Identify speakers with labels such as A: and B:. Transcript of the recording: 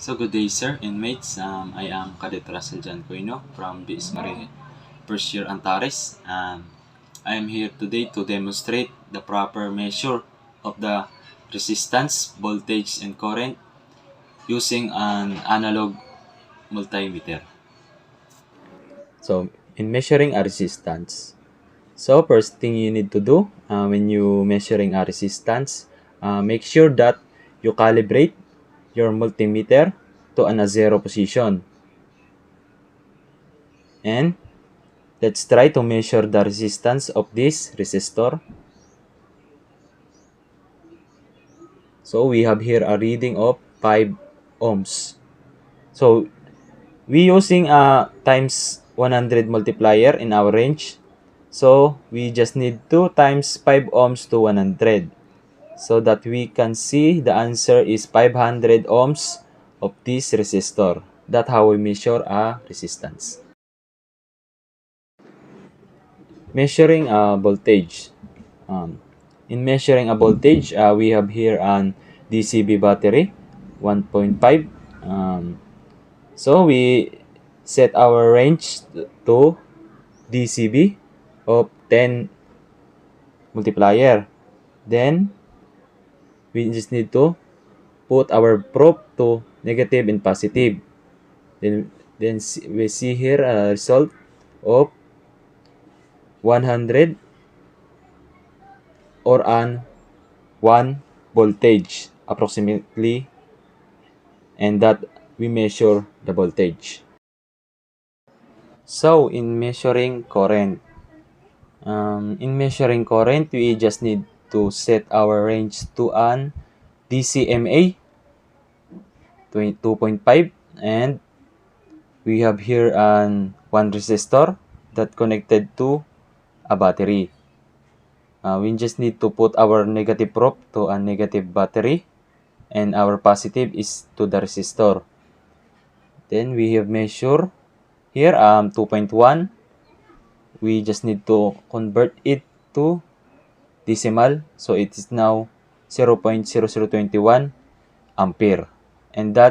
A: So good day, sir and mates. I am Cadet Russell John Coino from BS Marine first year Antares. I am here today to demonstrate the proper measure of the resistance, voltage, and current using an analog multimeter. So in measuring a resistance, so first thing you need to do when you measuring a resistance, make sure that you calibrate your multimeter to a zero position. And let's try to measure the resistance of this resistor. So we have here a reading of 5 ohms. So we using a times 100 multiplier in our range. So we just need 2 times 5 ohms to 100. So that we can see the answer is 500 ohms of this resistor. That's how we measure a resistance. Measuring a voltage. In measuring a voltage, we have here an DCB battery, 1.5. So we set our range to DCB of 10 multiplier. Then we just need to put our probe to negative and positive. Then we see here a result of 100 or an 1 voltage approximately, and that we measure the voltage. So in measuring current, we just need to set our range to an DCMA 2.5, and we have here an 1 resistor that connected to a battery. We just need to put our negative probe to a negative battery, and our positive is to the resistor. Then we have measured here 2.1. We just need to convert it to decimal, so it is now 0.0021 ampere, and that